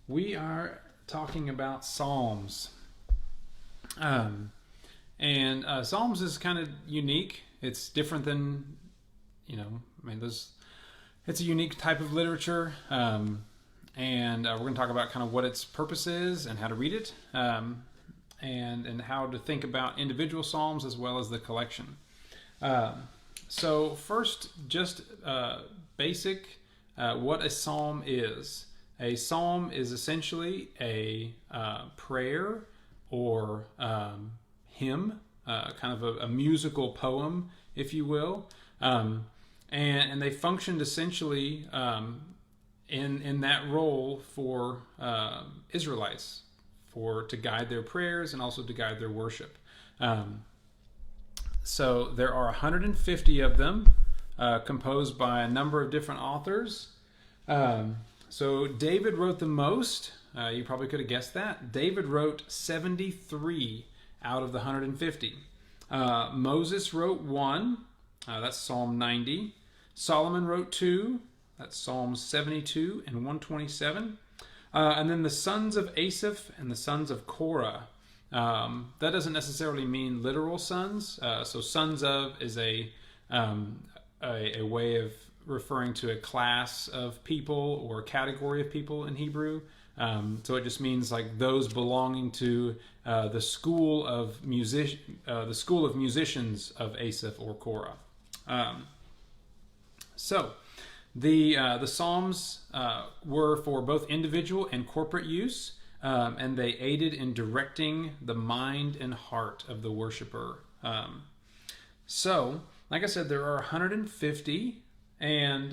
We are talking about Psalms. And Psalms is kind of unique. It's different than, it's a unique type of literature. And we're going to talk about kind of what its purpose is and how to read it, and how to think about individual Psalms as well as the collection. So first, just basic, what a psalm is. A psalm is essentially a prayer or hymn, kind of a musical poem, if you will. And they functioned essentially in that role for Israelites, to guide their prayers and also to guide their worship. So there are 150 of them, composed by a number of different authors. So David wrote the most. You probably could have guessed that. David wrote 73 out of the 150. Moses wrote 1. That's Psalm 90. Solomon wrote 2. That's Psalms 72 and 127. And then the sons of Asaph and the sons of Korah. That doesn't necessarily mean literal sons. So sons of is a way of referring to a class of people or a category of people in Hebrew. So it just means like those belonging to the school of musicians of Asaph or Korah. So the Psalms were for both individual and corporate use. And they aided in directing the mind and heart of the worshiper. So, like I said, there are 150, and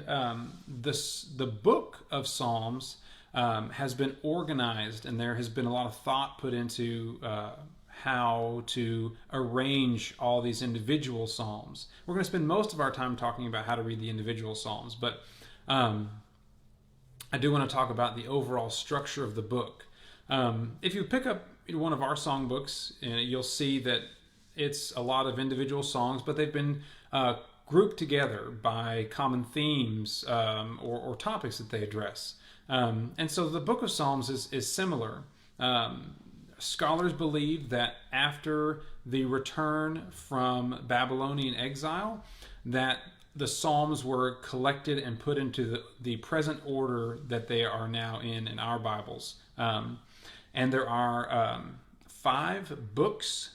the book of Psalms has been organized, and there has been a lot of thought put into how to arrange all these individual Psalms. We're going to spend most of our time talking about how to read the individual Psalms, but I do want to talk about the overall structure of the book. If you pick up one of our songbooks, you'll see that it's a lot of individual songs, but they've been grouped together by common themes or topics that they address. And so the book of Psalms is similar. Scholars believe that after the return from Babylonian exile, that the Psalms were collected and put into the present order that they are now in our Bibles. And there are 5 books.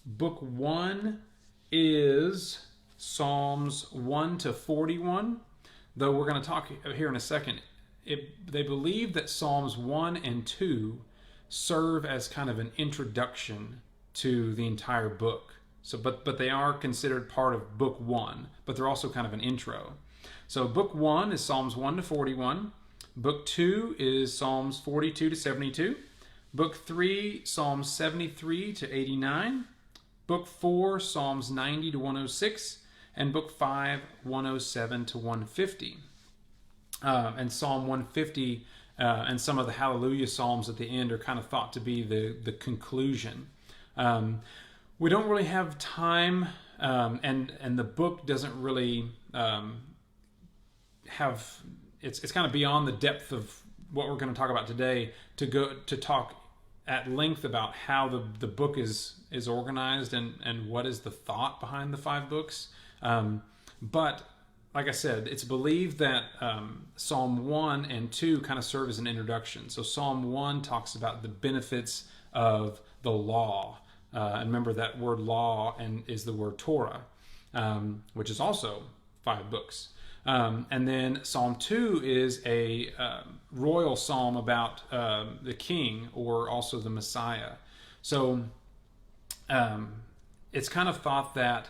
Book 1 is Psalms 1 to 41, though we're going to talk here in a second. They believe that Psalms 1 and 2 serve as kind of an introduction to the entire book. So, but they are considered part of Book 1, but they're also kind of an intro. So Book 1 is Psalms 1 to 41. Book 2 is Psalms 42 to 72. Book 3, Psalms 73 to 89. Book 4, Psalms 90 to 106. And Book 5, 107 to 150. And Psalm 150 and some of the Hallelujah Psalms at the end are kind of thought to be the conclusion. We don't really have time, and the book doesn't really have... It's kind of beyond the depth of what we're going to talk about today to talk at length about how the book is organized and what is the thought behind the 5 books. But like I said, it's believed that Psalm 1 and 2 kind of serve as an introduction. So Psalm 1 talks about the benefits of the law. And remember that word law is the word Torah, which is also 5 books. And then Psalm 2 is a royal psalm about the king or also the Messiah. So it's kind of thought that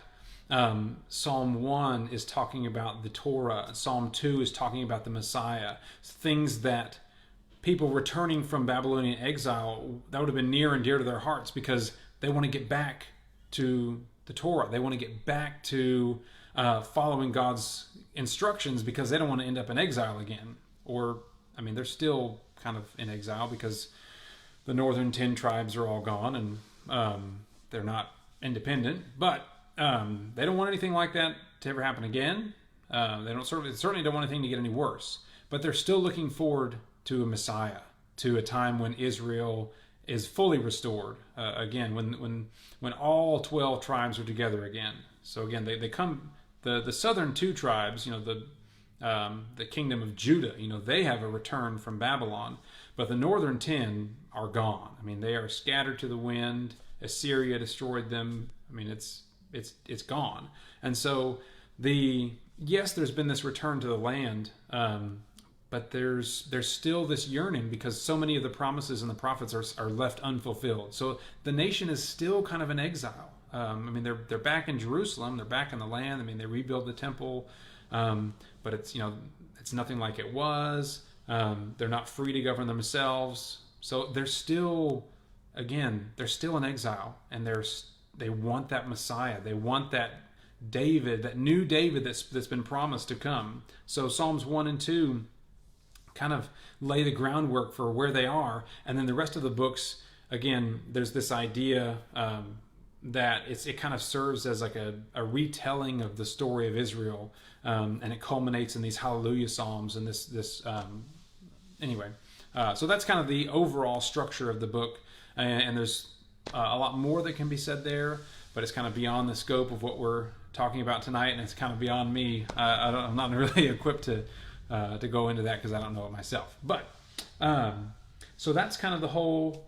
Psalm 1 is talking about the Torah. Psalm 2 is talking about the Messiah. Things that people returning from Babylonian exile, that would have been near and dear to their hearts because they want to get back to the Torah. They want to get back to following God's instructions because they don't want to end up in exile again. Or, they're still kind of in exile because the northern 10 tribes are all gone and they're not independent. But they don't want anything like that to ever happen again. They certainly don't want anything to get any worse. But they're still looking forward to a Messiah, to a time when Israel is fully restored again, when all 12 tribes are together again. So again, they come, the southern two tribes, the kingdom of Judah, they have a return from Babylon, but the northern 10 are gone. I mean, they are scattered to the wind. Assyria destroyed them. I mean, it's gone. And so there's been this return to the land, but there's still this yearning because so many of the promises and the prophets are left unfulfilled. So the nation is still kind of in exile. I mean, they're back in Jerusalem. They're back in the land. I mean, they rebuild the temple, but it's nothing like it was. They're not free to govern themselves. So they're still in exile, and they want that Messiah. They want that David, that new David that's been promised to come. So Psalms 1 and 2 kind of lay the groundwork for where they are, and then the rest of the books, again, there's this idea that it kind of serves as like a retelling of the story of Israel, and it culminates in these Hallelujah Psalms and anyway. So that's kind of the overall structure of the book, and there's a lot more that can be said there, but it's kind of beyond the scope of what we're talking about tonight, and it's kind of beyond me. I'm not really equipped to go into that because I don't know it myself. But so that's kind of the whole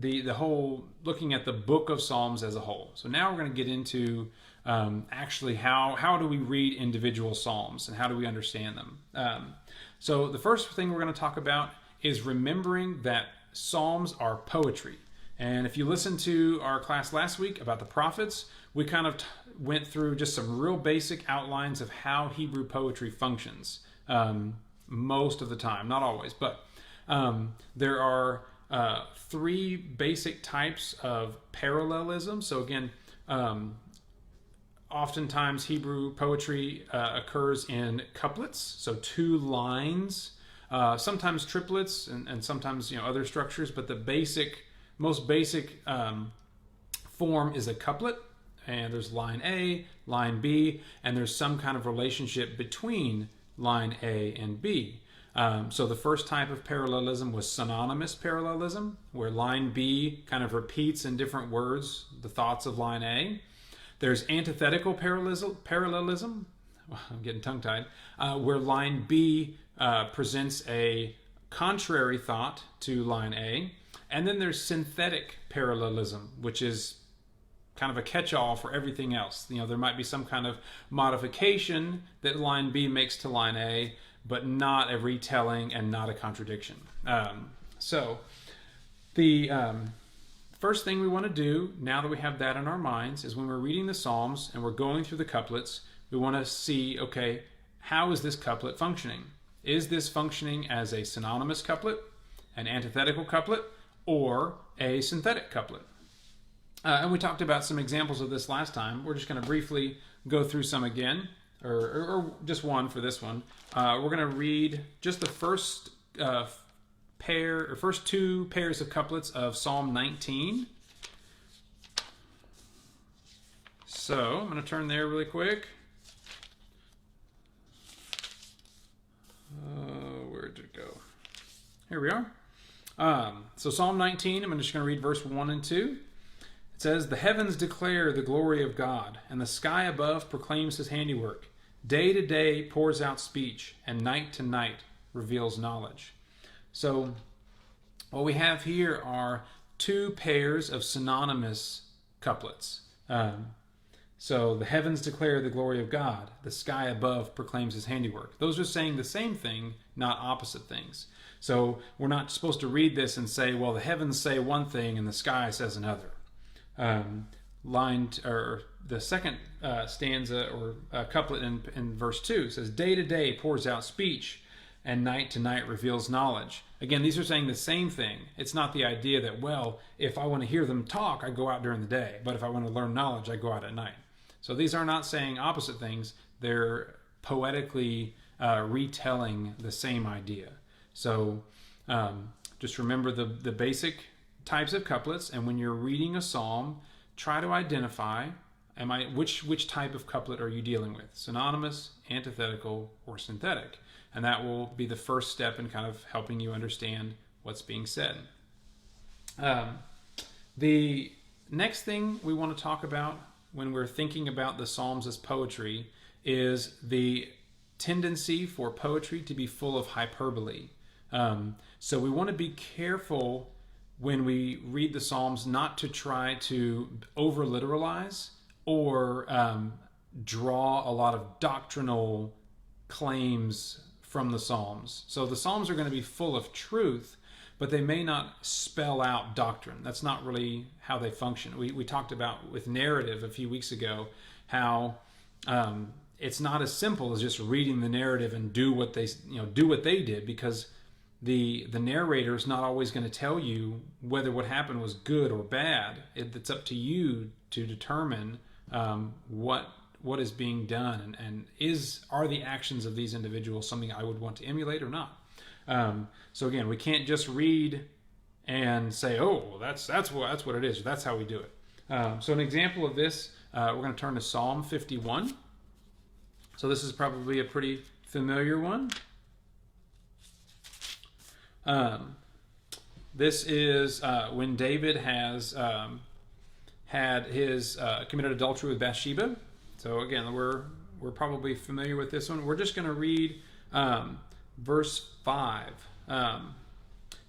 the whole looking at the book of Psalms as a whole. So now we're going to get into actually how do we read individual psalms and how do we understand them. So the first thing we're going to talk about is remembering that psalms are poetry. And if you listened to our class last week about the prophets, we kind of went through just some real basic outlines of how Hebrew poetry functions most of the time, not always, but there are three basic types of parallelism. So again, oftentimes Hebrew poetry occurs in couplets, so 2 lines, sometimes triplets, and sometimes other structures, but the most basic form is a couplet, and there's line A, line B, and there's some kind of relationship between line A and B. So the first type of parallelism was synonymous parallelism, where line B kind of repeats in different words the thoughts of line A. There's antithetical parallelism, I'm getting tongue-tied, where line B presents a contrary thought to line A. And then there's synthetic parallelism, which is kind of a catch-all for everything else. There might be some kind of modification that line B makes to line A, but not a retelling and not a contradiction. So the first thing we want to do, now that we have that in our minds, is when we're reading the Psalms and we're going through the couplets, we want to see, okay, how is this couplet functioning? Is this functioning as a synonymous couplet, an antithetical couplet, or a synthetic couplet? And we talked about some examples of this last time. We're just going to briefly go through some again, or just one for this one. We're going to read just the first first 2 pairs of couplets of Psalm 19. So I'm going to turn there really quick. Where did it go? Here we are. So Psalm 19, I'm just going to read verse 1 and 2. It says, "The heavens declare the glory of God, and the sky above proclaims his handiwork. Day to day pours out speech, and night to night reveals knowledge." So what we have here are 2 pairs of synonymous couplets. So the heavens declare the glory of God, the sky above proclaims his handiwork. Those are saying the same thing, not opposite things. So we're not supposed to read this and say, well, the heavens say one thing and the sky says another. The second stanza or couplet in verse 2 says, "Day to day pours out speech, and night to night reveals knowledge." Again, these are saying the same thing. It's not the idea that, well, if I want to hear them talk, I go out during the day, but if I want to learn knowledge, I go out at night. So these are not saying opposite things. They're poetically retelling the same idea. So just remember the basic types of couplets, and when you're reading a psalm, try to identify which type of couplet are you dealing with? Synonymous, antithetical, or synthetic? and that will be the first step in kind of helping you understand what's being said. The next thing we want to talk about when we're thinking about the Psalms as poetry is the tendency for poetry to be full of hyperbole. So we want to be careful when we read the Psalms not to try to over literalize or draw a lot of doctrinal claims from the Psalms. So the Psalms are going to be full of truth, but they may not spell out doctrine. That's not really how they function. We talked about with narrative a few weeks ago how it's not as simple as just reading the narrative and do what they did, because the narrator is not always going to tell you whether what happened was good or bad. It's up to you to determine what is being done, and are the actions of these individuals something I would want to emulate or not. So again, we can't just read and say, "Oh, that's what it is. That's how we do it." So an example of this, we're going to turn to Psalm 51. So this is probably a pretty familiar one. This is when David has committed adultery with Bathsheba. So again, we're probably familiar with this one. We're just going to read verse 5.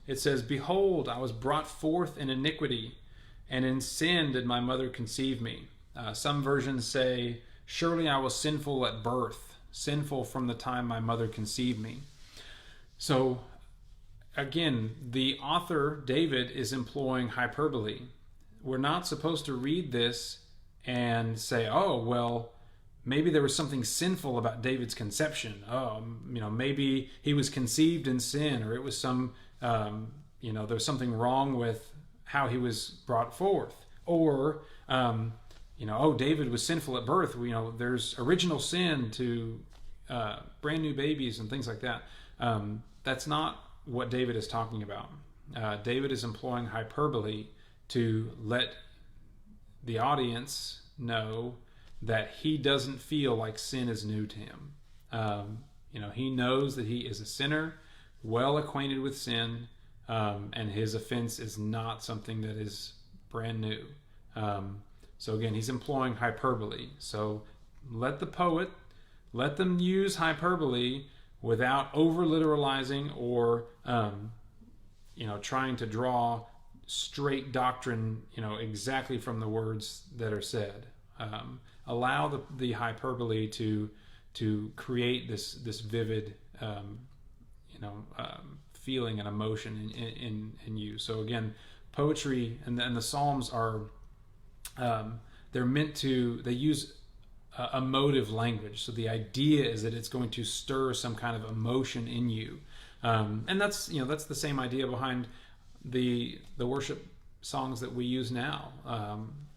It says, "Behold, I was brought forth in iniquity, and in sin did my mother conceive me." Some versions say, "Surely I was sinful at birth, sinful from the time my mother conceived me." So again, the author, David, is employing hyperbole. We're not supposed to read this and say, "Oh, well, maybe there was something sinful about David's conception. Oh, maybe he was conceived in sin, or it was there was something wrong with how he was brought forth. Or, David was sinful at birth. There's original sin to brand new babies and things like that." That's not what David is talking about. David is employing hyperbole to let the audience know that he doesn't feel like sin is new to him. He knows that he is a sinner, well acquainted with sin, and his offense is not something that is brand new. So again, he's employing hyperbole. So let them use hyperbole without over literalizing or trying to draw straight doctrine exactly from the words that are said. Allow the hyperbole to create this vivid feeling and emotion in you. So again, poetry and the Psalms are they use emotive language. So the idea is that it's going to stir some kind of emotion in you, and that's the same idea behind the worship songs that we use now.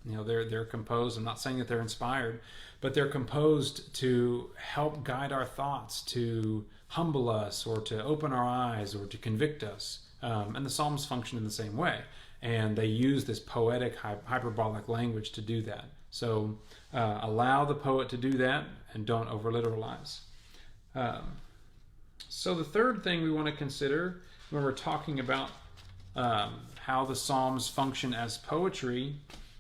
They're composed. I'm not saying that they're inspired, but they're composed to help guide our thoughts, to humble us, or to open our eyes, or to convict us. And the Psalms function in the same way, and they use this poetic, hyperbolic language to do that. So allow the poet to do that, and don't over literalize. So the third thing we want to consider when we're talking about how the Psalms function as poetry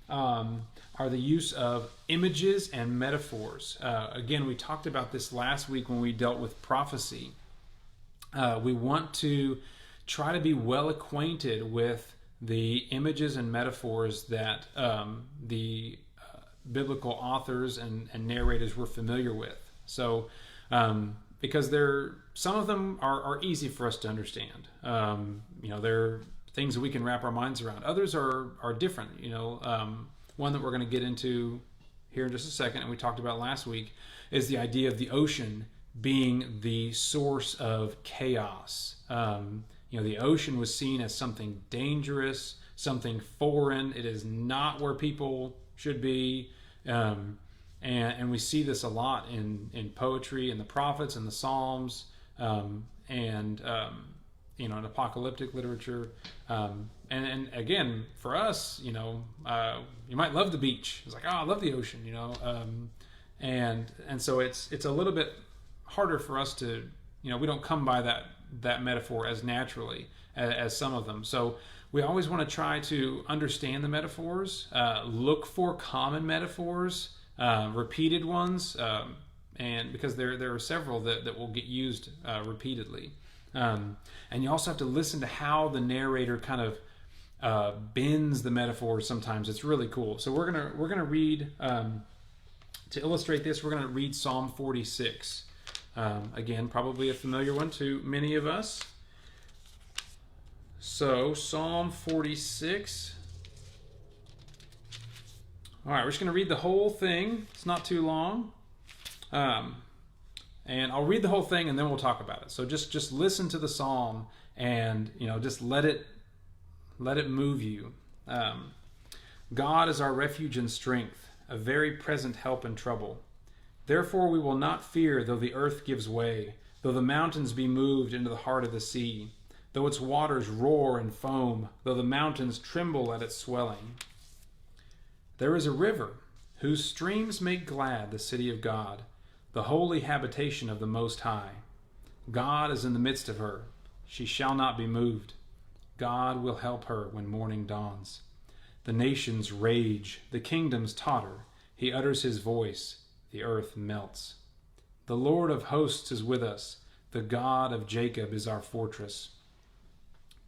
are the use of images and metaphors. Again, we talked about this last week when we dealt with prophecy. We want to try to be well acquainted with the images and metaphors that the biblical authors and narrators were familiar with. So, because some of them are easy for us to understand. They're things that we can wrap our minds around. Others are different. One that we're going to get into here in just a second, and we talked about last week, is the idea of the ocean being the source of chaos. The ocean was seen as something dangerous, something foreign. It is not where people should be. And we see this a lot in poetry and the prophets and the Psalms, and in apocalyptic literature. And again, for us, you might love the beach. It's like, I love the ocean, and so it's a little bit harder for us to we don't come by that metaphor as naturally as some of them. So we always want to try to understand the metaphors, look for common metaphors, repeated ones, and because there are several that will get used repeatedly. And you also have to listen to how the narrator kind of bends the metaphors. Sometimes it's really cool. So we're gonna read to illustrate this. We're gonna read Psalm 46. Again, probably a familiar one to many of us. So Psalm 46. All right, we're just gonna read the whole thing. It's not too long. And I'll read the whole thing and then we'll talk about it. So just listen to the psalm and just let it move you. God is our refuge and strength, a very present help in trouble. Therefore we will not fear though the earth gives way, though the mountains be moved into the heart of the sea, though its waters roar and foam, though the mountains tremble at its swelling. There is a river whose streams make glad the city of God, the holy habitation of the Most High. God is in the midst of her. She shall not be moved. God will help her when morning dawns. The nations rage, the kingdoms totter. He utters his voice, the earth melts. The Lord of hosts is with us. The God of Jacob is our fortress.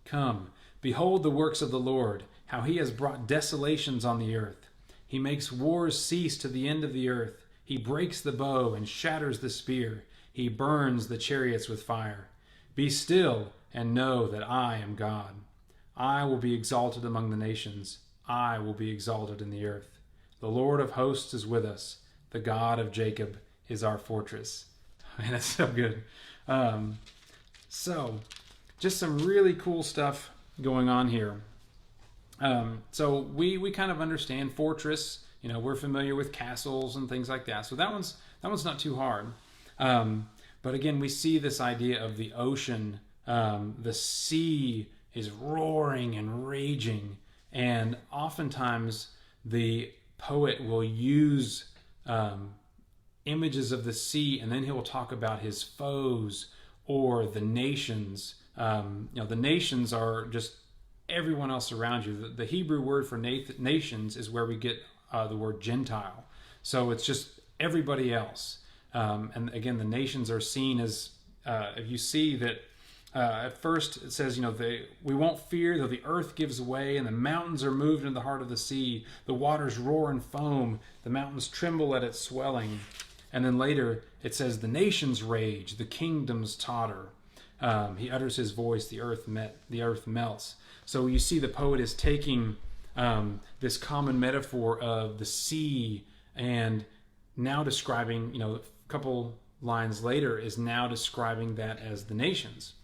Come, behold the works of the Lord, how he has brought desolations on the earth. He makes wars cease to the end of the earth. He breaks the bow and shatters the spear. He burns the chariots with fire. Be still and know that I am God. I will be exalted among the nations. I will be exalted in the earth. The Lord of hosts is with us. The God of Jacob is our fortress. Man, that's so good. So, just some really cool stuff going on here. So we kind of understand fortress. We're familiar with castles and things like that. So that one's not too hard. But again, we see this idea of the ocean. The sea is roaring and raging, and oftentimes the poet will use images of the sea, and then he will talk about his foes or the nations. The nations are just everyone else around you. The Hebrew word for nations is where we get the word Gentile. So it's just everybody else. And again, the nations are seen as, if you see that at first it says, we won't fear though the earth gives way and the mountains are moved in the heart of the sea. The waters roar and foam. The mountains tremble at its swelling. And then later it says the nations rage, the kingdoms totter. He utters his voice, the earth melts. So you see the poet is taking this common metaphor of the sea and now describing, a couple lines later is now describing that as the nations.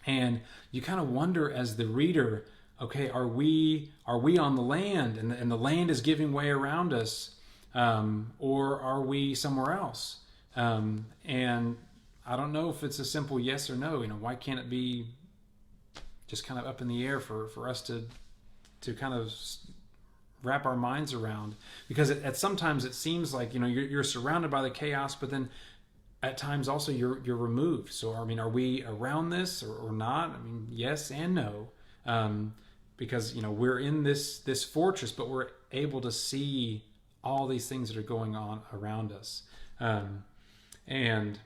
And you kind of wonder as the reader, okay, are we on the land and the land is giving way around us, or are we somewhere else? And I don't know if it's a simple yes or no. Why can't it be just kind of up in the air for us to kind of wrap our minds around? Because at sometimes it seems like you're surrounded by the chaos, but then at times also you're removed. So are we around this or not? Yes and no, because we're in this fortress, but we're able to see all these things that are going on around us. And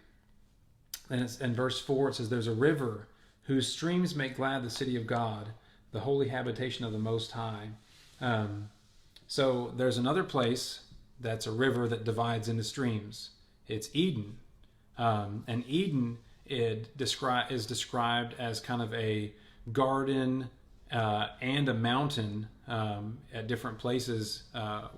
in verse 4 it says, "There's a river whose streams make glad the city of God, the holy habitation of the Most High." So there's another place that's a river that divides into streams. It's Eden. And Eden is described as kind of a garden and a mountain at different places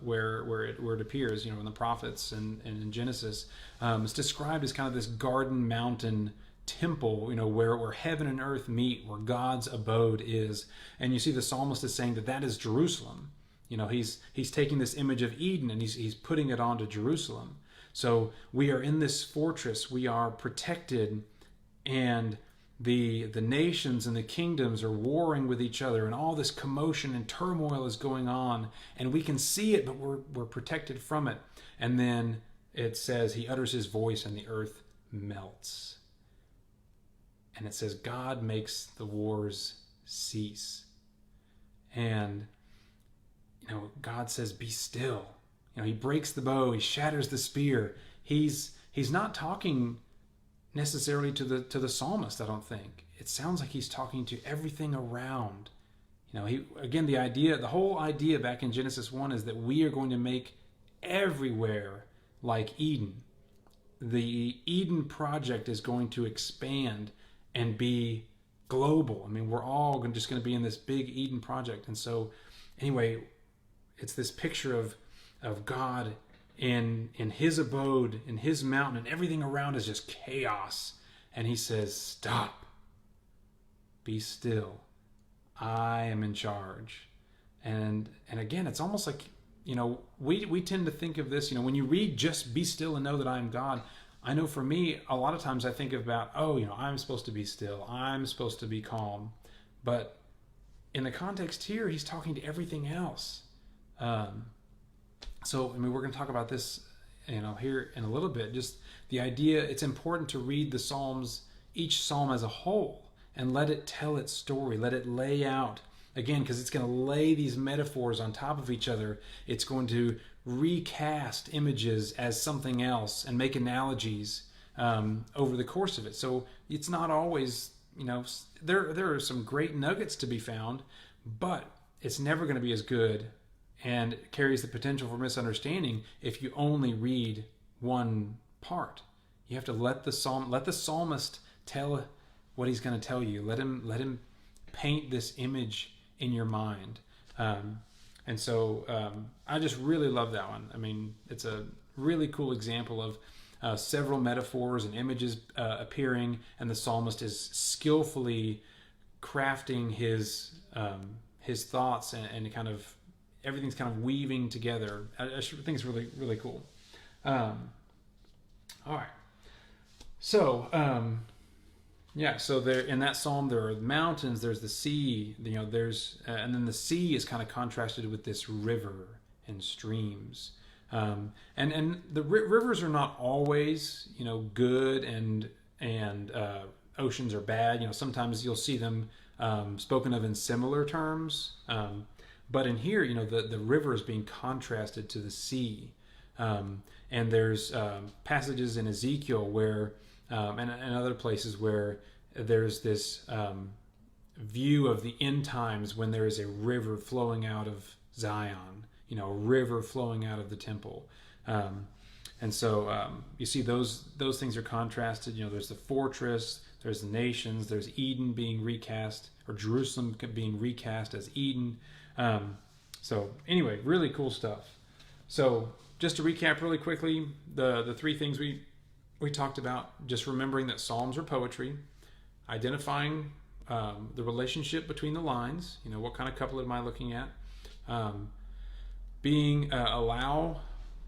where it appears, in the prophets and in Genesis. It's described as kind of this garden mountain temple, where heaven and earth meet, where God's abode is. And you see the psalmist is saying that is Jerusalem. He's taking this image of Eden and he's putting it onto Jerusalem. So we are in this fortress, we are protected, and the nations and the kingdoms are warring with each other, and all this commotion and turmoil is going on, and we can see it, but we're protected from it. And then it says he utters his voice and the earth melts. and it says God makes the wars cease. And God says, be still. He breaks the bow, he shatters the spear. He's not talking necessarily to the psalmist, I don't think. It sounds like he's talking to everything around. The whole idea back in Genesis 1 is that we are going to make everywhere like Eden. The Eden project is going to expand and be global. We're all just going to be in this big Eden project. And so, anyway, it's this picture of God in his abode, in his mountain, and everything around is just chaos. And he says, stop, be still. I am in charge. And again, it's almost like, we tend to think of this, when you read just be still and know that I am God. I know for me, a lot of times I think about, I'm supposed to be still. I'm supposed to be calm. But in the context here, he's talking to everything else. So we're going to talk about this, here in a little bit. Just the idea, it's important to read the Psalms, each Psalm as a whole, and let it tell its story. Let it lay out, again, because it's going to lay these metaphors on top of each other. It's going to recast images as something else and make analogies over the course of it. So it's not always, there are some great nuggets to be found, but it's never going to be as good and carries the potential for misunderstanding if you only read one part. You have to let the psalmist tell what he's going to tell you. Let him paint this image in your mind. And so I just really love that one. It's a really cool example of several metaphors and images appearing, and the psalmist is skillfully crafting his thoughts and kind of everything's kind of weaving together. I think it's really, really cool. All right. So, so there in that psalm there are mountains, there's the sea, there's and then the sea is kind of contrasted with this river and streams. And the rivers are not always, good and oceans are bad. Sometimes you'll see them spoken of in similar terms. But in here, the river is being contrasted to the sea. And there's passages in Ezekiel where, and other places where there's this view of the end times when there is a river flowing out of Zion, a river flowing out of the temple. And so you see those things are contrasted. There's the fortress, there's the nations, there's Eden being recast, or Jerusalem being recast as Eden. So anyway, really cool stuff. So just to recap really quickly, the three things we talked about, just remembering that Psalms are poetry, identifying the relationship between the lines, what kind of couplet am I looking at, allow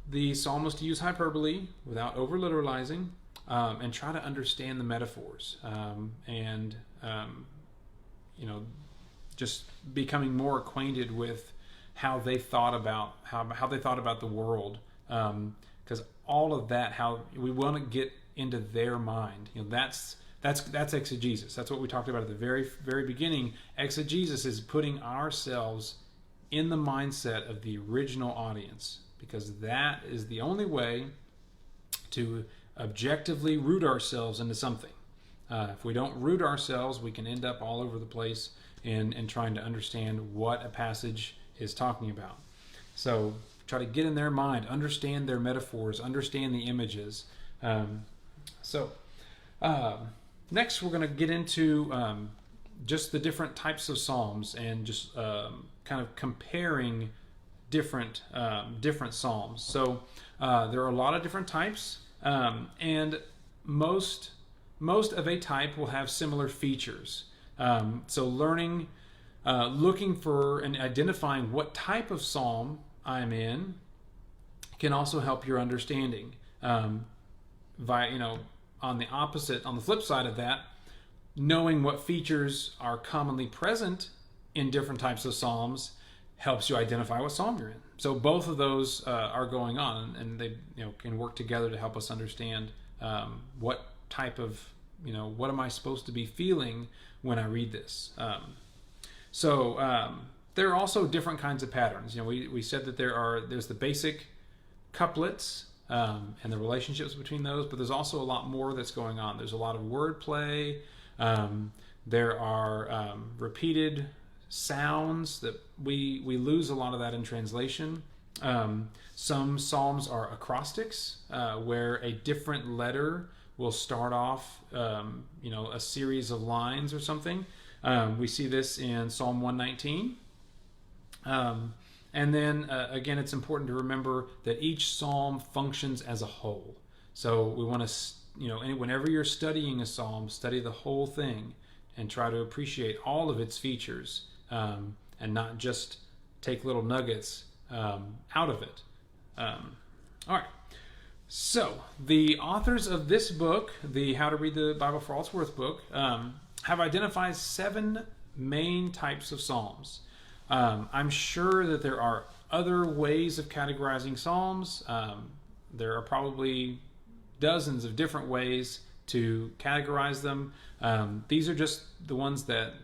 the psalmist to use hyperbole without over literalizing, and try to understand the metaphors, just becoming more acquainted with how they thought about the world, because all of that, how we want to get into their mind. That's exegesis. That's what we talked about at the very, very beginning. Exegesis is putting ourselves in the mindset of the original audience, because that is the only way to objectively root ourselves into something. If we don't root ourselves, we can end up all over the place in trying to understand what a passage is talking about. So try to get in their mind, understand their metaphors, understand the images. Next we're going to get into just the different types of psalms and just kind of comparing different psalms. So there are a lot of different types, and most of a type will have similar features. So looking for and identifying what type of psalm I'm in can also help your understanding. On the flip side of that, knowing what features are commonly present in different types of psalms helps you identify what psalm you're in. So both of those are going on, and they can work together to help us understand what type of what am I supposed to be feeling when I read this? There are also different kinds of patterns. We said that there's the basic couplets and the relationships between those, but there's also a lot more that's going on. There's a lot of wordplay. There are repeated sounds that we lose a lot of that in translation. Some psalms are acrostics, where a different letter will start off, a series of lines or something. We see this in Psalm 119. And then, again, it's important to remember that each psalm functions as a whole. So we want to, whenever you're studying a psalm, study the whole thing and try to appreciate all of its features, and not just take little nuggets out of it. All right. So the authors of this book, the How to Read the Bible for All It's Worth book, have identified 7 main types of psalms. I'm sure that there are other ways of categorizing psalms. There are probably dozens of different ways to categorize them. These are just the ones that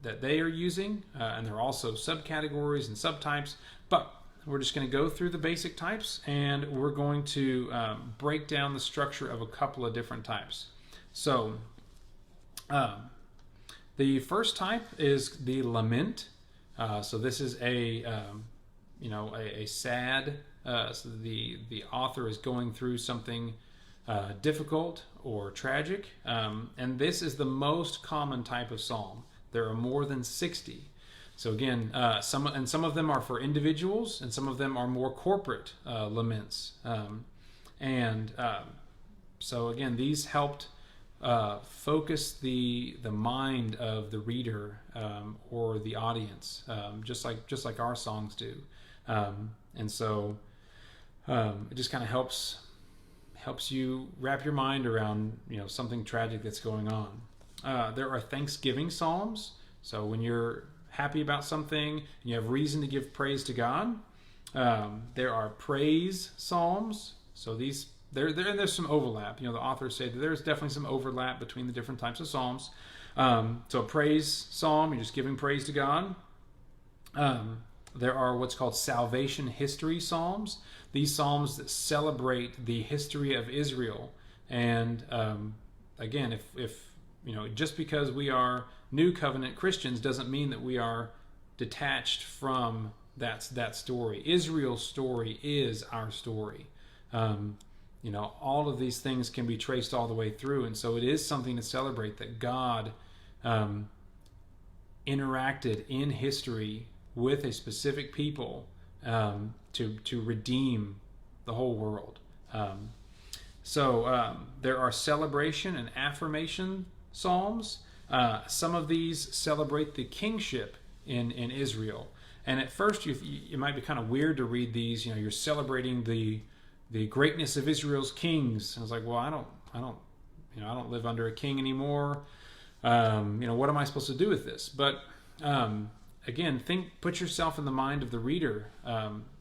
they are using, and there are also subcategories and subtypes, but we're just going to go through the basic types, and we're going to break down the structure of a couple of different types. So the first type is the lament. So this is a sad, so the author is going through something difficult or tragic, and this is the most common type of psalm. There are more than 60. So again, some of them are for individuals, and some of them are more corporate laments. So again, these helped focus the mind of the reader or the audience, just like our songs do. And so it just kind of helps you wrap your mind around something tragic that's going on. There are thanksgiving psalms. So when you're happy about something and you have reason to give praise to God. There are praise psalms. So there's some overlap. The authors say that there's definitely some overlap between the different types of psalms. So a praise psalm, you're just giving praise to God. There are what's called salvation history psalms. These psalms that celebrate the history of Israel. And again, if just because we are New Covenant Christians doesn't mean that we are detached from that story. Israel's story is our story. All of these things can be traced all the way through, and so it is something to celebrate that God interacted in history with a specific people to redeem the whole world. There are celebration and affirmation psalms. Some of these celebrate the kingship in Israel, and at first it might be kind of weird to read these. You're celebrating the greatness of Israel's kings. I was like, well, I don't live under a king anymore. What am I supposed to do with this? But again, put yourself in the mind of the reader.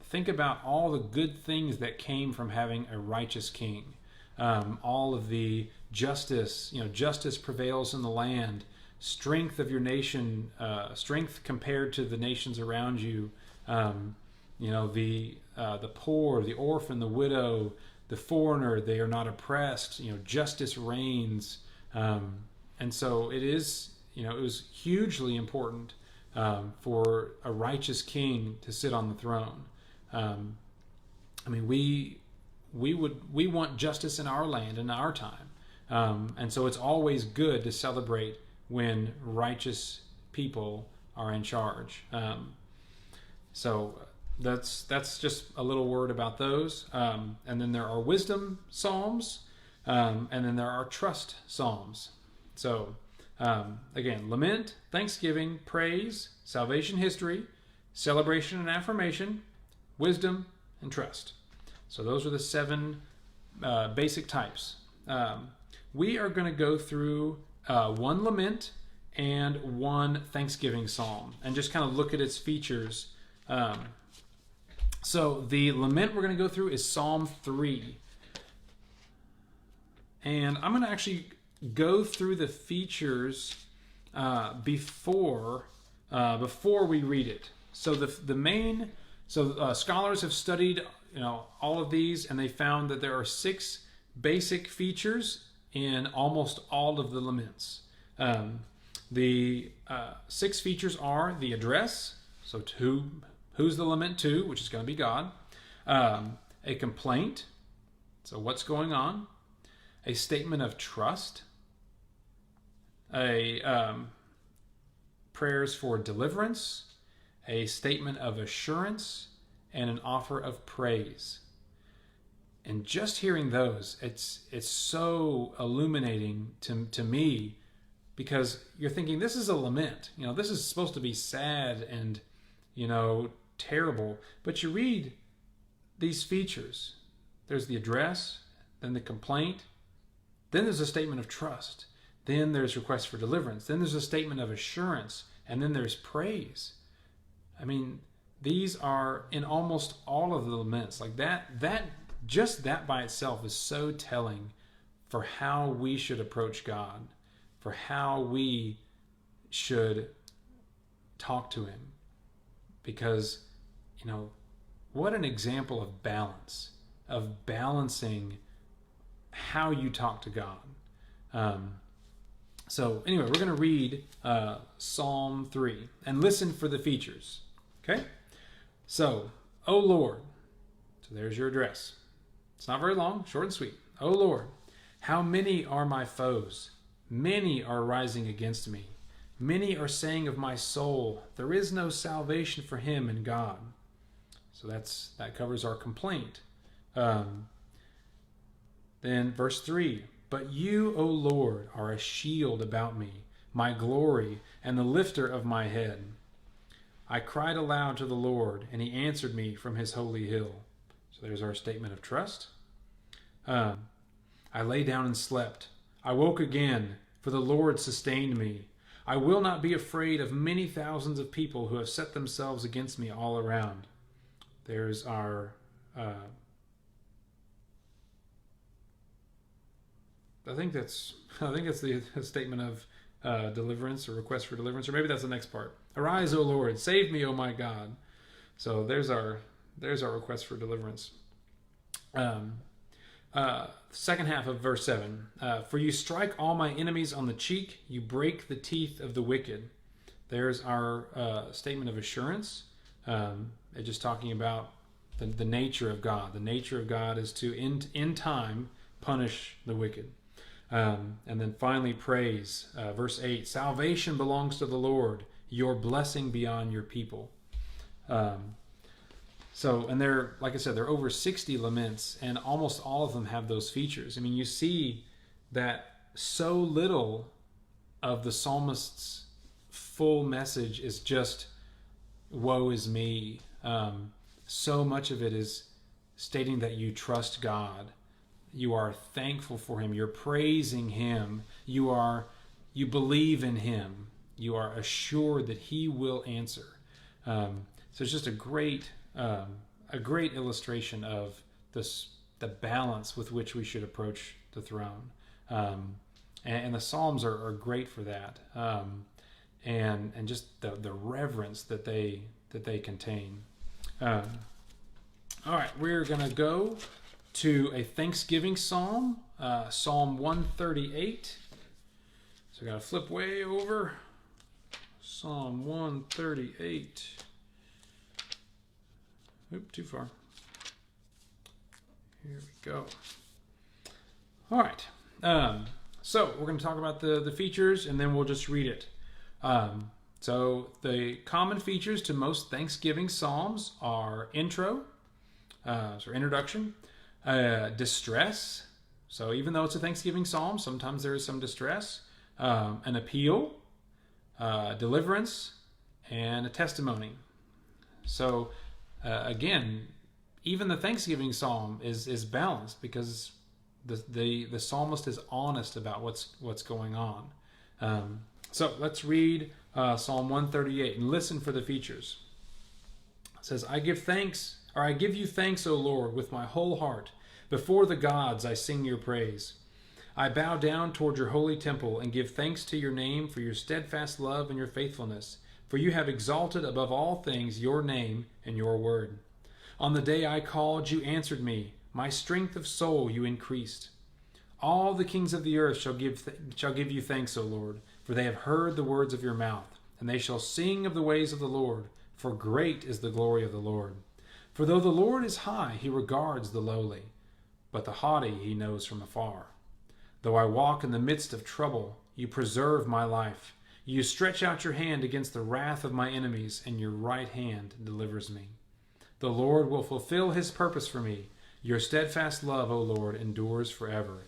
Think about all the good things that came from having a righteous king. All of the justice, justice prevails in the land. Strength of your nation, strength compared to the nations around you. The poor, the orphan, the widow, the foreigner, they are not oppressed. Justice reigns. And so it is, it was hugely important for a righteous king to sit on the throne. We want justice in our land in our time. And so it's always good to celebrate when righteous people are in charge. So that's just a little word about those. And then there are wisdom psalms, and then there are trust psalms. So again, lament, thanksgiving, praise, salvation history, celebration and affirmation, wisdom, and trust. So those are the 7 basic types. We are going to go through one lament and one thanksgiving psalm and just kind of look at its features. So the lament we're going to go through is Psalm 3. And I'm going to actually go through the features before we read it. So scholars have studied all of these, and they found that there are 6 basic features in almost all of the laments. The 6 features are the address, so who's the lament to, which is going to be God. A complaint, so what's going on. A statement of trust. Prayers for deliverance. A statement of assurance, and an offer of praise. And just hearing those, it's so illuminating to me, because you're thinking, this is a lament. This is supposed to be sad and terrible. But you read these features. There's the address, then the complaint, then there's a statement of trust, then there's request for deliverance, then there's a statement of assurance, and then there's praise. I mean, these are in almost all of the laments. Like that by itself is so telling for how we should approach God, for how we should talk to him. Because, what an example of balance, of balancing how you talk to God. So anyway, we're going to read Psalm 3 and listen for the features. Okay? So, O Lord, so there's your address. It's not very long, short and sweet. O Lord, how many are my foes? Many are rising against me. Many are saying of my soul, there is no salvation for him in God. So that covers our complaint. Then verse 3, but you, O Lord, are a shield about me, my glory, and the lifter of my head. I cried aloud to the Lord, and he answered me from his holy hill. So there's our statement of trust. I lay down and slept. I woke again, for the Lord sustained me. I will not be afraid of many thousands of people who have set themselves against me all around. There's our I think that's the statement of deliverance, or request for deliverance, or maybe that's the next part. Arise, O Lord, save me, O my God. So there's our request for deliverance. Second half of verse 7. For you strike all my enemies on the cheek, you break the teeth of the wicked. There's our statement of assurance. It's just talking about the nature of God. The nature of God is to, in time, punish the wicked. And then finally, praise. Verse 8, salvation belongs to the Lord, your blessing beyond your people. And there, like I said, there are over 60 laments, and almost all of them have those features. I mean, you see that so little of the psalmist's full message is just, woe is me. So much of it is stating that you trust God. You are thankful for him. You're praising him. You believe in him. You are assured that he will answer. So it's just a great illustration of the balance with which we should approach the throne. And the Psalms are great for that. And just the reverence that they contain. All right, we're going to go to a Thanksgiving psalm, Psalm 138. So I got to flip way over. Psalm 138. Oop, too far. Here we go. All right. So we're going to talk about the features, and then we'll just read it. So the common features to most Thanksgiving psalms are intro, so introduction, distress. So even though it's a Thanksgiving psalm, sometimes there is some distress, an appeal, deliverance, and a testimony. So again, even the Thanksgiving psalm is balanced, because the psalmist is honest about what's going on. So let's read Psalm 138 and listen for the features. It says, I give you thanks, O Lord, with my whole heart. Before the gods I sing your praise. I bow down toward your holy temple and give thanks to your name for your steadfast love and your faithfulness, for you have exalted above all things your name and your word. On the day I called, you answered me. My strength of soul you increased. All the kings of the earth shall give you thanks, O Lord, for they have heard the words of your mouth, and they shall sing of the ways of the Lord, for great is the glory of the Lord. For though the Lord is high, he regards the lowly, but the haughty he knows from afar. Though I walk in the midst of trouble, you preserve my life. You stretch out your hand against the wrath of my enemies, and your right hand delivers me. The Lord will fulfill his purpose for me. Your steadfast love, O Lord, endures forever.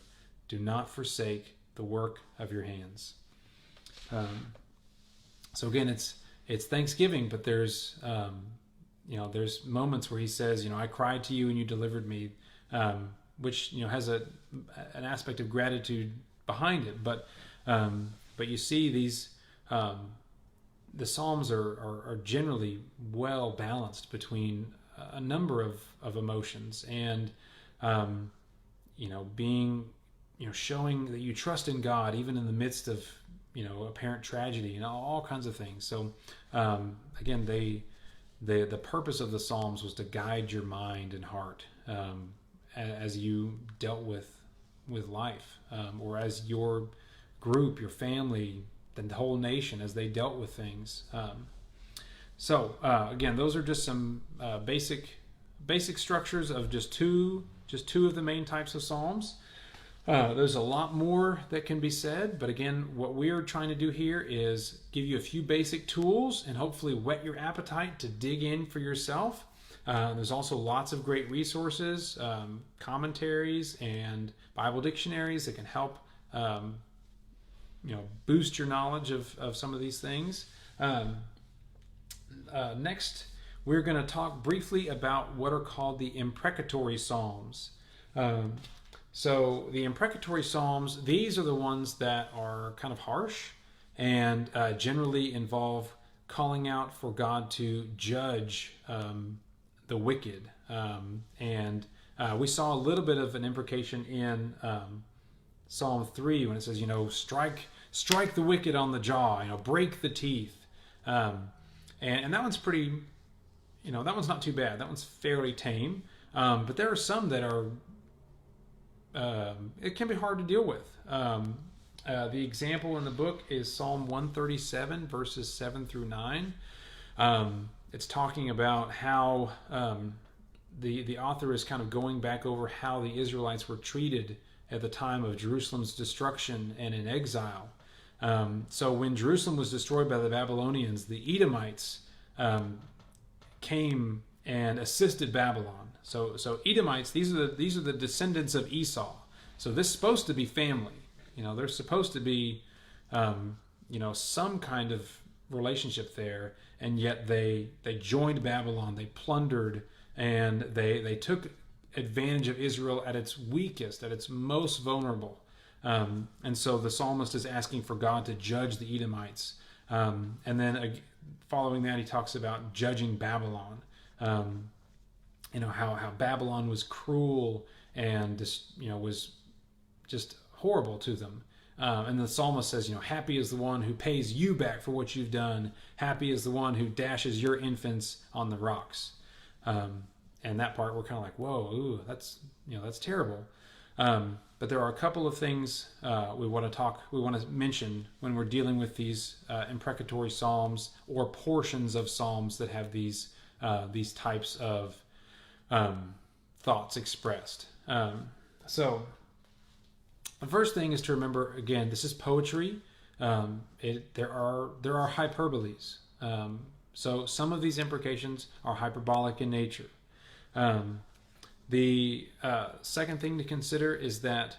Do not forsake the work of your hands. So again, it's Thanksgiving, but there's there's moments where he says, I cried to you and you delivered me, which has an aspect of gratitude behind it. But you see these the Psalms are generally well balanced between a number of emotions and being showing that you trust in God even in the midst of apparent tragedy and all kinds of things. So again, the purpose of the Psalms was to guide your mind and heart as you dealt with life, or as your group, your family, the whole nation, as they dealt with things. So again, those are just some basic structures of just two of the main types of Psalms. There's a lot more that can be said, but again, what we're trying to do here is give you a few basic tools and hopefully whet your appetite to dig in for yourself. There's also lots of great resources, commentaries, and Bible dictionaries that can help boost your knowledge of some of these things. Next, we're going to talk briefly about what are called the imprecatory Psalms. So the imprecatory Psalms, these are the ones that are kind of harsh and generally involve calling out for God to judge the wicked. And we saw a little bit of an imprecation in Psalm 3 when it says, strike the wicked on the jaw, break the teeth. And that one's pretty, that one's not too bad. That one's fairly tame. But there are some that are, it can be hard to deal with. The example in the book is Psalm 137, verses 7 through 9. It's talking about how the author is kind of going back over how the Israelites were treated at the time of Jerusalem's destruction and in exile. So when Jerusalem was destroyed by the Babylonians, the Edomites came and assisted Babylon. So Edomites, these are the descendants of Esau. So this is supposed to be family. There's supposed to be some kind of relationship there, and yet they joined Babylon. They plundered and they took advantage of Israel at its weakest, at its most vulnerable. And so the psalmist is asking for God to judge the Edomites. And then following that, he talks about judging Babylon. How Babylon was cruel and was just horrible to them. And the psalmist says, happy is the one who pays you back for what you've done. Happy is the one who dashes your infants on the rocks. And that part we're kind of like, whoa, that's terrible. But there are a couple of things we want to mention when we're dealing with these imprecatory psalms or portions of psalms that have these types of thoughts expressed. So the first thing is to remember, again, this is poetry. There are hyperboles. So some of these imprecations are hyperbolic in nature. The second thing to consider is that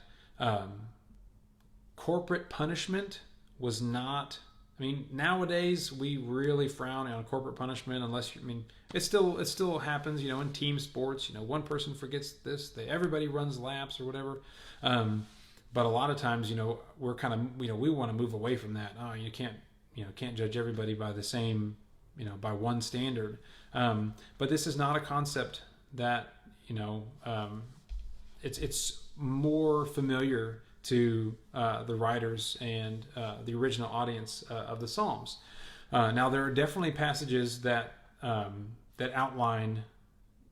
corporate punishment was not. Nowadays we really frown on corporate punishment unless it still happens. In team sports, one person forgets this, everybody runs laps or whatever. But a lot of times, we're kind of, we want to move away from that. Oh, you can't judge everybody by the same, by one standard. But this is not a concept that, it's more familiar to the writers and the original audience of the Psalms. Now, there are definitely passages that that outline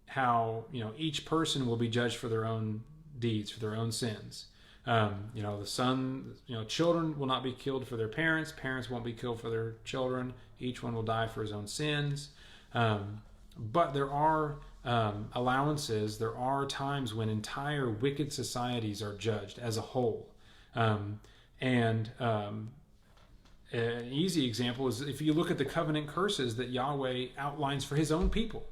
how each person will be judged for their own deeds, for their own sins. The son, children will not be killed for their parents. Parents won't be killed for their children. Each one will die for his own sins. But there are allowances. There are times when entire wicked societies are judged as a whole. An easy example is if you look at the covenant curses that Yahweh outlines for his own people.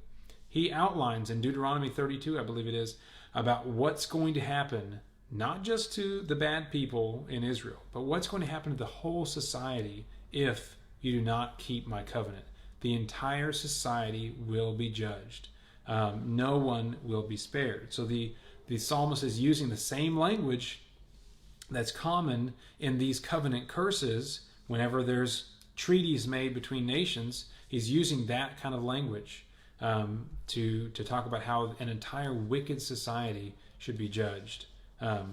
He outlines in Deuteronomy 32, I believe it is, about what's going to happen, not just to the bad people in Israel, but what's going to happen to the whole society if you do not keep my covenant. The entire society will be judged. No one will be spared. So the psalmist is using the same language that's common in these covenant curses. Whenever there's treaties made between nations, he's using that kind of language to talk about how an entire wicked society should be judged. While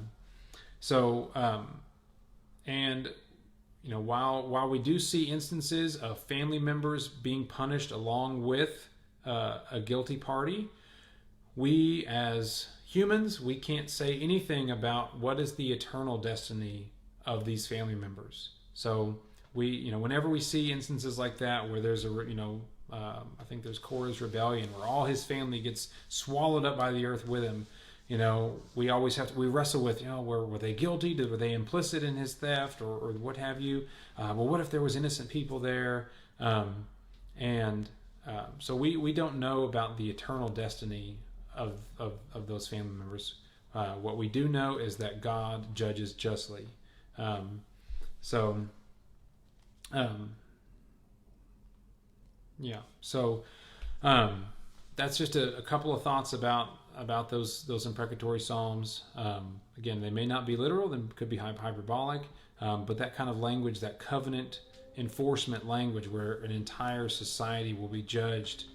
we do see instances of family members being punished along with a guilty party, we as humans, we can't say anything about what is the eternal destiny of these family members. So whenever we see instances like that where there's I think there's Korah's rebellion where all his family gets swallowed up by the earth with him. We always we wrestle with, were they guilty? Were they implicit in his theft or what have you? Well, what if there was innocent people there? So we don't know about the eternal destiny of those family members. What we do know is that God judges justly. That's just a couple of thoughts about those imprecatory psalms. Again, they may not be literal; they could be hyperbolic. But that kind of language, that covenant enforcement language, where an entire society will be judged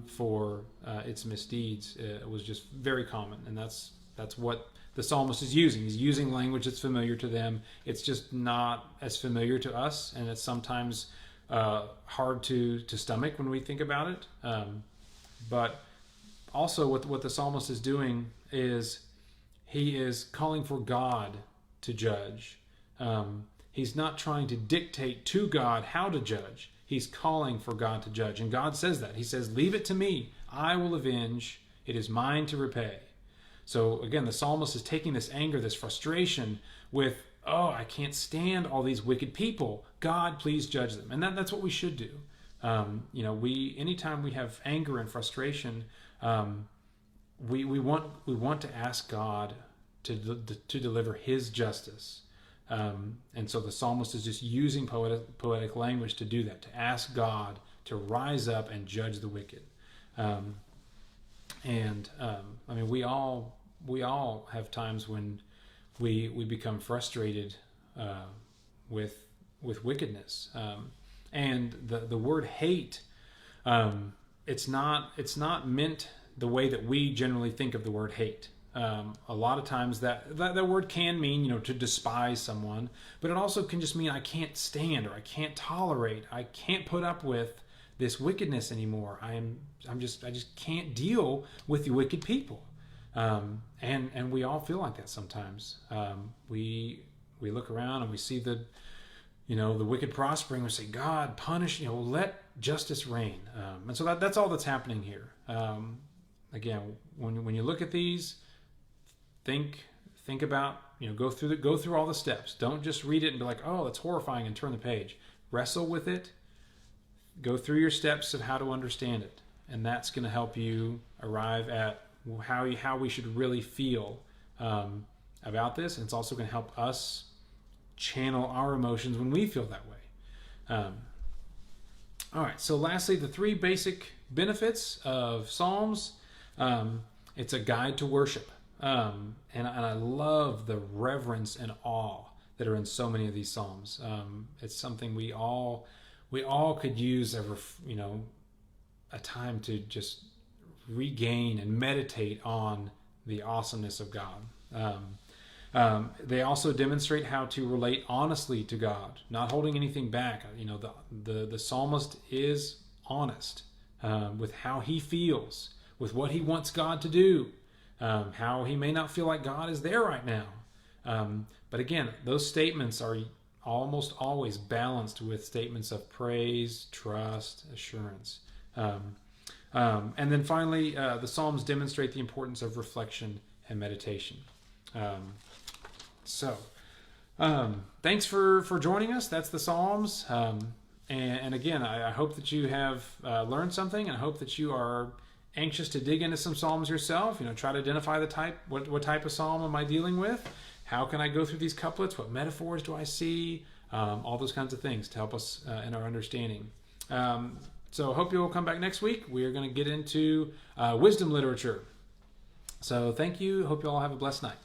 for its misdeeds, was just very common, and that's what the psalmist is using. He's using language that's familiar to them. It's just not as familiar to us, and it's sometimes hard to stomach when we think about it. But also what the psalmist is doing is he is calling for God to judge. He's not trying to dictate to God how to judge. He's calling for God to judge. And God says that. He says, "Leave it to me. I will avenge. It is mine to repay." So again, the psalmist is taking this anger, this frustration with, I can't stand all these wicked people. God, please judge them. And that's what we should do. Anytime we have anger and frustration, we want to ask God to deliver His justice. And so the psalmist is just using poetic language to do that, to ask God to rise up and judge the wicked. We all have times when we become frustrated with wickedness. And the word hate, it's not meant the way that we generally think of the word hate. A lot of times that word can mean, to despise someone, but it also can just mean I can't stand, or I can't tolerate, I can't put up with this wickedness anymore. I just can't deal with the wicked people. And we all feel like that sometimes. We look around and we see the wicked prospering. We say, God, punish, let justice reign. And so that's all that's happening here. Again, when you look at these, think about, go through all the steps. Don't just read it and be like, oh, that's horrifying, and turn the page. Wrestle with it. Go through your steps of how to understand it, and that's going to help you arrive at how we should really feel about this. And it's also going to help us channel our emotions when we feel that way. All right. So lastly, the three basic benefits of Psalms. It's a guide to worship. And I love the reverence and awe that are in so many of these Psalms. It's something we all could use a time to just regain and meditate on the awesomeness of God. They also demonstrate how to relate honestly to God, not holding anything back. The psalmist is honest with how he feels, with what he wants God to do, how he may not feel like God is there right now. But again, those statements are almost always balanced with statements of praise, trust, assurance. And then finally, the Psalms demonstrate the importance of reflection and meditation. Thanks for joining us. That's the Psalms. And again, I hope that you have learned something, and I hope that you are anxious to dig into some Psalms yourself. Try to identify the type. What type of Psalm am I dealing with? How can I go through these couplets? What metaphors do I see? All those kinds of things to help us in our understanding. So I hope you'll come back next week. We are going to get into wisdom literature. So thank you. Hope you all have a blessed night.